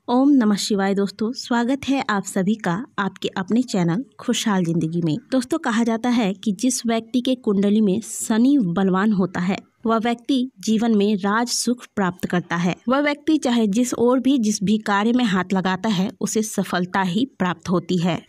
ओम नमः शिवाय। दोस्तों, स्वागत है आप सभी का आपके अपने चैनल खुशहाल जिंदगी में। दोस्तों, कहा जाता है कि जिस व्यक्ति के कुंडली में शनि बलवान होता है वह व्यक्ति जीवन में राज सुख प्राप्त करता है। वह व्यक्ति चाहे जिस भी कार्य में हाथ लगाता है उसे सफलता ही प्राप्त होती है।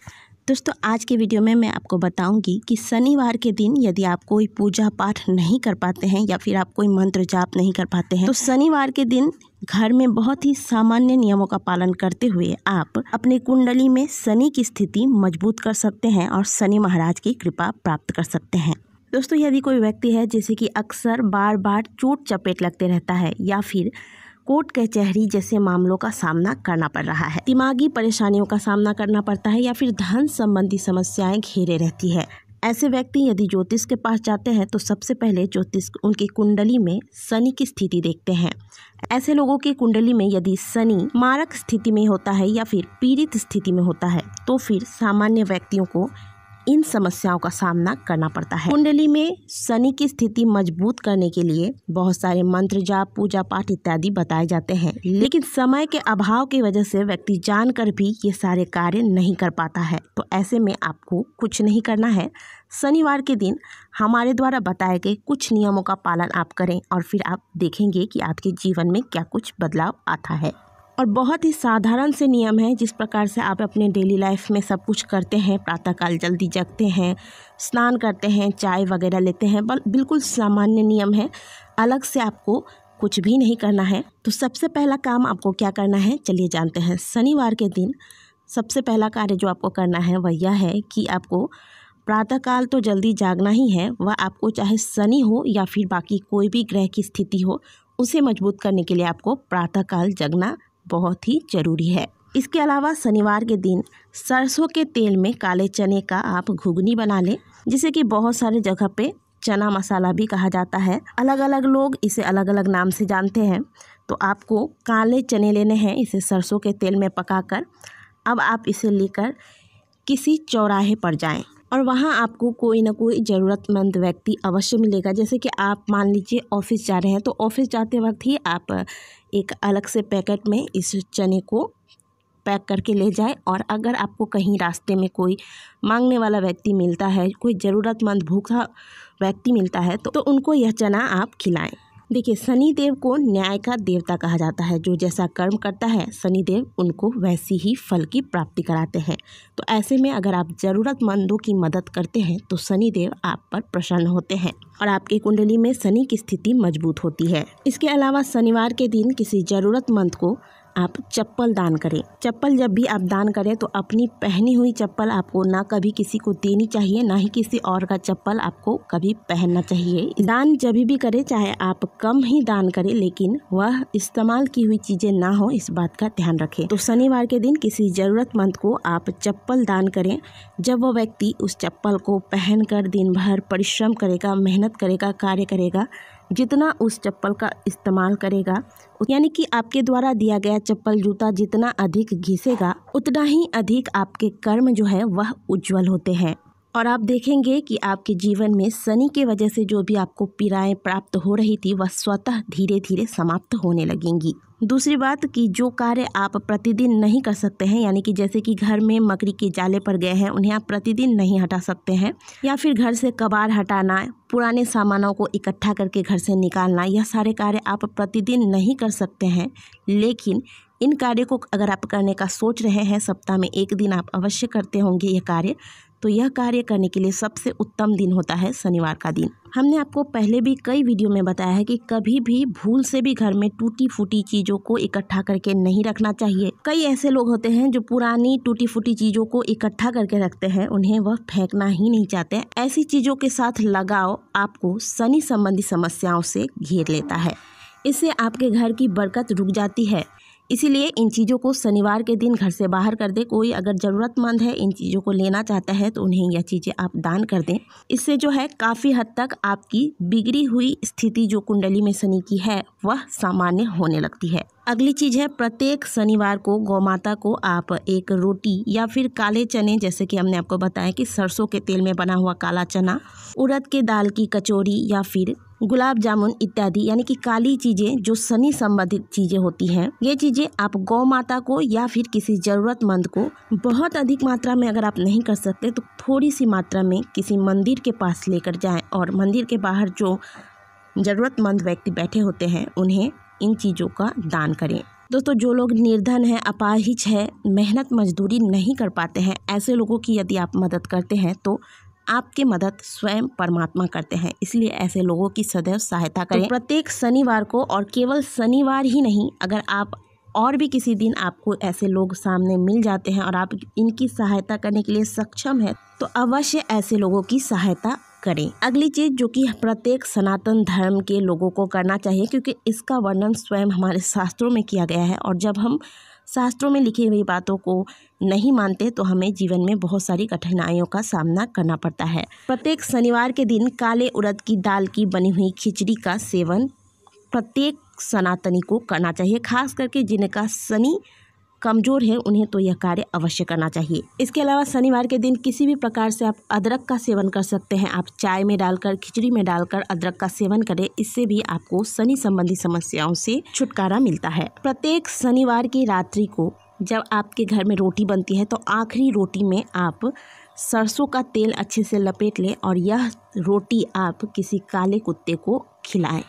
दोस्तों, आज के वीडियो में मैं आपको बताऊंगी कि शनिवार के दिन यदि आप कोई पूजा पाठ नहीं कर पाते हैं या फिर आप कोई मंत्र जाप नहीं कर पाते हैं तो शनिवार के दिन घर में बहुत ही सामान्य नियमों का पालन करते हुए आप अपनी कुंडली में शनि की स्थिति मजबूत कर सकते हैं और शनि महाराज की कृपा प्राप्त कर सकते हैं। दोस्तों, यदि कोई व्यक्ति है जैसे कि अक्सर बार बार चोट चपेट लगते रहता है या फिर कोर्ट कचहरी जैसे मामलों का सामना करना पड़ रहा है, दिमागी परेशानियों का सामना करना पड़ता है या फिर धन संबंधी समस्याएं घेरे रहती है, ऐसे व्यक्ति यदि ज्योतिष के पास जाते हैं तो सबसे पहले ज्योतिष उनकी कुंडली में शनि की स्थिति देखते हैं। ऐसे लोगों की कुंडली में यदि शनि मारक स्थिति में होता है या फिर पीड़ित स्थिति में होता है तो फिर सामान्य व्यक्तियों को इन समस्याओं का सामना करना पड़ता है। कुंडली में शनि की स्थिति मजबूत करने के लिए बहुत सारे मंत्र जाप पूजा पाठ इत्यादि बताए जाते हैं, लेकिन समय के अभाव की वजह से व्यक्ति जानकर भी ये सारे कार्य नहीं कर पाता है। तो ऐसे में आपको कुछ नहीं करना है। शनिवार के दिन हमारे द्वारा बताए गए कुछ नियमों का पालन आप करें और फिर आप देखेंगे कि आपके जीवन में क्या कुछ बदलाव आता है। और बहुत ही साधारण से नियम है, जिस प्रकार से आप अपने डेली लाइफ में सब कुछ करते हैं। प्रातःकाल जल्दी जगते हैं, स्नान करते हैं, चाय वगैरह लेते हैं, बिल्कुल सामान्य नियम है। अलग से आपको कुछ भी नहीं करना है। तो सबसे पहला काम आपको क्या करना है, चलिए जानते हैं। शनिवार के दिन सबसे पहला कार्य जो आपको करना है वह यह है कि आपको प्रातःकाल तो जल्दी जागना ही है। वह आपको चाहे शनि हो या फिर बाकी कोई भी ग्रह की स्थिति हो, उसे मजबूत करने के लिए आपको प्रातःकाल जगना बहुत ही जरूरी है। इसके अलावा शनिवार के दिन सरसों के तेल में काले चने का आप घुगनी बना लें, जिसे कि बहुत सारे जगह पे चना मसाला भी कहा जाता है। अलग अलग लोग इसे अलग अलग नाम से जानते हैं। तो आपको काले चने लेने हैं, इसे सरसों के तेल में पकाकर अब आप इसे लेकर किसी चौराहे पर जाएं और वहाँ आपको कोई ना कोई ज़रूरतमंद व्यक्ति अवश्य मिलेगा। जैसे कि आप मान लीजिए ऑफिस जा रहे हैं तो ऑफिस जाते वक्त ही आप एक अलग से पैकेट में इस चने को पैक करके ले जाएं। और अगर आपको कहीं रास्ते में कोई मांगने वाला व्यक्ति मिलता है, कोई ज़रूरतमंद भूखा व्यक्ति मिलता है तो उनको यह चना आप खिलाएं। देखिए, शनि देव को न्याय का देवता कहा जाता है। जो जैसा कर्म करता है शनि देव उनको वैसी ही फल की प्राप्ति कराते हैं। तो ऐसे में अगर आप ज़रूरतमंदों की मदद करते हैं तो शनि देव आप पर प्रसन्न होते हैं और आपकी कुंडली में शनि की स्थिति मजबूत होती है। इसके अलावा शनिवार के दिन किसी ज़रूरतमंद को आप चप्पल दान करें। चप्पल जब भी आप दान करें तो अपनी पहनी हुई चप्पल आपको ना कभी किसी को देनी चाहिए, ना ही किसी और का चप्पल आपको कभी पहनना चाहिए। दान जब भी करें चाहे आप कम ही दान करें, लेकिन वह इस्तेमाल की हुई चीज़ें ना हो, इस बात का ध्यान रखें। तो शनिवार के दिन किसी ज़रूरतमंद को आप चप्पल दान करें। जब वो व्यक्ति उस चप्पल को पहनकर दिन भर परिश्रम करेगा, मेहनत करेगा, कार्य करेगा, जितना उस चप्पल का इस्तेमाल करेगा, यानी कि आपके द्वारा दिया गया चप्पल जूता जितना अधिक घिसेगा उतना ही अधिक आपके कर्म जो है वह उज्जवल होते हैं। और आप देखेंगे कि आपके जीवन में शनि के वजह से जो भी आपको पीड़ाएं प्राप्त हो रही थी वह स्वतः धीरे धीरे समाप्त होने लगेंगी। दूसरी बात कि जो कार्य आप प्रतिदिन नहीं कर सकते हैं, यानी कि जैसे कि घर में मकड़ी के जाले पर गए हैं, उन्हें आप प्रतिदिन नहीं हटा सकते हैं, या फिर घर से कबाड़ हटाना, पुराने सामानों को इकट्ठा करके घर से निकालना, यह सारे कार्य आप प्रतिदिन नहीं कर सकते हैं। लेकिन इन कार्य को अगर आप करने का सोच रहे हैं, सप्ताह में एक दिन आप अवश्य करते होंगे यह कार्य, तो यह कार्य करने के लिए सबसे उत्तम दिन होता है शनिवार का दिन। हमने आपको पहले भी कई वीडियो में बताया है कि कभी भी भूल से भी घर में टूटी फूटी चीज़ों को इकट्ठा करके नहीं रखना चाहिए। कई ऐसे लोग होते हैं जो पुरानी टूटी फूटी चीज़ों को इकट्ठा करके रखते हैं, उन्हें वह फेंकना ही नहीं चाहते। ऐसी चीज़ों के साथ लगाव आपको शनि संबंधी समस्याओं से घेर लेता है। इससे आपके घर की बरकत रुक जाती है। इसीलिए इन चीज़ों को शनिवार के दिन घर से बाहर कर दें। कोई अगर ज़रूरतमंद है, इन चीज़ों को लेना चाहता है तो उन्हें यह चीज़ें आप दान कर दें। इससे जो है काफ़ी हद तक आपकी बिगड़ी हुई स्थिति जो कुंडली में शनि की है वह सामान्य होने लगती है। अगली चीज़ है, प्रत्येक शनिवार को गौ माता को आप एक रोटी या फिर काले चने, जैसे कि हमने आपको बताया कि सरसों के तेल में बना हुआ काला चना, उड़द के दाल की कचौरी या फिर गुलाब जामुन इत्यादि यानी कि काली चीज़ें जो शनि संबंधित चीज़ें होती हैं, ये चीज़ें आप गौ माता को या फिर किसी ज़रूरतमंद को, बहुत अधिक मात्रा में अगर आप नहीं कर सकते तो थोड़ी सी मात्रा में किसी मंदिर के पास लेकर जाएं और मंदिर के बाहर जो ज़रूरतमंद व्यक्ति बैठे होते हैं उन्हें इन चीज़ों का दान करें। दोस्तों, जो लोग निर्धन है, अपाहिज है, मेहनत मजदूरी नहीं कर पाते हैं, ऐसे लोगों की यदि आप मदद करते हैं तो आपकी मदद स्वयं परमात्मा करते हैं, इसलिए ऐसे लोगों की सदैव सहायता करें। तो प्रत्येक शनिवार को, और केवल शनिवार ही नहीं, अगर आप और भी किसी दिन आपको ऐसे लोग सामने मिल जाते हैं और आप इनकी सहायता करने के लिए सक्षम है तो अवश्य ऐसे लोगों की सहायता करें। अगली चीज़ जो कि प्रत्येक सनातन धर्म के लोगों को करना चाहिए, क्योंकि इसका वर्णन स्वयं हमारे शास्त्रों में किया गया है, और जब हम शास्त्रों में लिखी हुई बातों को नहीं मानते तो हमें जीवन में बहुत सारी कठिनाइयों का सामना करना पड़ता है। प्रत्येक शनिवार के दिन काले उड़द की दाल की बनी हुई खिचड़ी का सेवन प्रत्येक सनातनी को करना चाहिए। खास करके जिनका शनि कमज़ोर है उन्हें तो यह कार्य अवश्य करना चाहिए। इसके अलावा शनिवार के दिन किसी भी प्रकार से आप अदरक का सेवन कर सकते हैं। आप चाय में डालकर, खिचड़ी में डालकर अदरक का सेवन करें, इससे भी आपको शनि संबंधी समस्याओं से छुटकारा मिलता है। प्रत्येक शनिवार की रात्रि को जब आपके घर में रोटी बनती है तो आखिरी रोटी में आप सरसों का तेल अच्छे से लपेट लें और यह रोटी आप किसी काले कुत्ते को खिलाएं।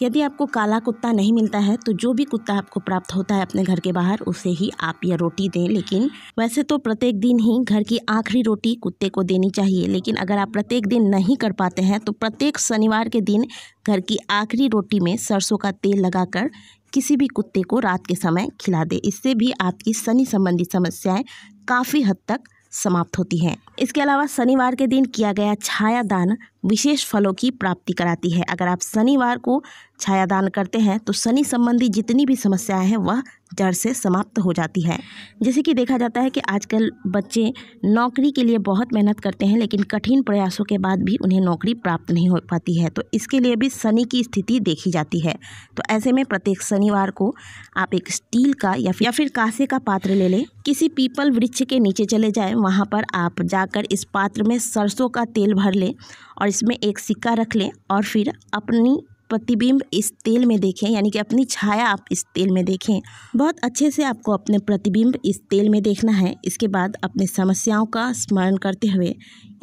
यदि आपको काला कुत्ता नहीं मिलता है तो जो भी कुत्ता आपको प्राप्त होता है अपने घर के बाहर, उसे ही आप यह रोटी दें। लेकिन वैसे तो प्रत्येक दिन ही घर की आखिरी रोटी कुत्ते को देनी चाहिए, लेकिन अगर आप प्रत्येक दिन नहीं कर पाते हैं तो प्रत्येक शनिवार के दिन घर की आखिरी रोटी में सरसों का तेल लगाकर किसी भी कुत्ते को रात के समय खिला दे। इससे भी आपकी शनि संबंधी समस्याएं काफ़ी हद तक समाप्त होती हैं। इसके अलावा शनिवार के दिन किया गया छाया दान विशेष फलों की प्राप्ति कराती है। अगर आप शनिवार को छाया दान करते हैं तो शनि संबंधी जितनी भी समस्याएं हैं वह जड़ से समाप्त हो जाती है। जैसे कि देखा जाता है कि आजकल बच्चे नौकरी के लिए बहुत मेहनत करते हैं, लेकिन कठिन प्रयासों के बाद भी उन्हें नौकरी प्राप्त नहीं हो पाती है, तो इसके लिए भी शनि की स्थिति देखी जाती है। तो ऐसे में प्रत्येक शनिवार को आप एक स्टील का या फिर कांसे का पात्र ले लें, किसी पीपल वृक्ष के नीचे चले जाएं, वहाँ पर आप जाकर इस पात्र में सरसों का तेल भर लें और इसमें एक सिक्का रख लें और फिर अपनी प्रतिबिंब इस तेल में देखें, यानी कि अपनी छाया आप इस तेल में देखें। बहुत अच्छे से आपको अपने प्रतिबिंब इस तेल में देखना है। इसके बाद अपनी समस्याओं का स्मरण करते हुए,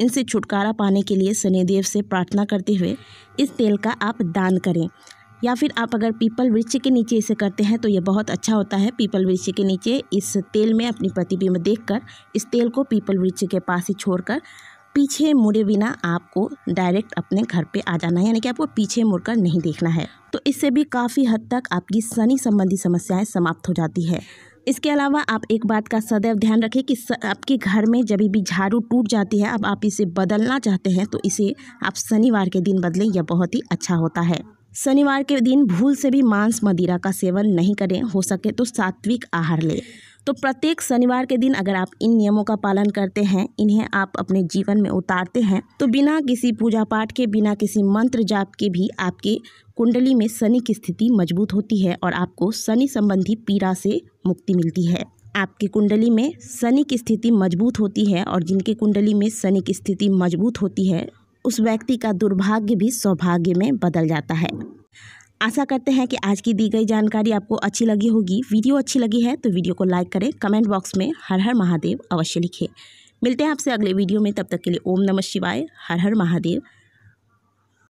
इनसे छुटकारा पाने के लिए शनिदेव से प्रार्थना करते हुए इस तेल का आप दान करें। या फिर आप अगर पीपल वृक्ष के नीचे इसे करते हैं तो ये बहुत अच्छा होता है। पीपल वृक्ष के नीचे इस तेल में अपनी प्रतिबिंब देखकर इस तेल को पीपल वृक्ष के पास ही छोड़कर पीछे मुड़े बिना आपको डायरेक्ट अपने घर पे आ जाना है, यानी कि आपको पीछे मुड़कर नहीं देखना है। तो इससे भी काफ़ी हद तक आपकी शनि संबंधी समस्याएं समाप्त हो जाती है। इसके अलावा आप एक बात का सदैव ध्यान रखें कि आपके घर में जब भी झाड़ू टूट जाती है, अब आप इसे बदलना चाहते हैं तो इसे आप शनिवार के दिन बदलें, यह बहुत ही अच्छा होता है। शनिवार के दिन भूल से भी मांस मदिरा का सेवन नहीं करें, हो सके तो सात्विक आहार लें। तो प्रत्येक शनिवार के दिन अगर आप इन नियमों का पालन करते हैं, इन्हें आप अपने जीवन में उतारते हैं, तो बिना किसी पूजा पाठ के, बिना किसी मंत्र जाप के भी आपके कुंडली में शनि की स्थिति मजबूत होती है और आपको शनि संबंधी पीड़ा से मुक्ति मिलती है। आपकी कुंडली में शनि की स्थिति मजबूत होती है और जिनकी कुंडली में शनि की स्थिति मजबूत होती है उस व्यक्ति का दुर्भाग्य भी सौभाग्य में बदल जाता है। आशा करते हैं कि आज की दी गई जानकारी आपको अच्छी लगी होगी। वीडियो अच्छी लगी है तो वीडियो को लाइक करें, कमेंट बॉक्स में हर हर महादेव अवश्य लिखें। मिलते हैं आपसे अगले वीडियो में, तब तक के लिए ओम नमः शिवाय, हर हर महादेव।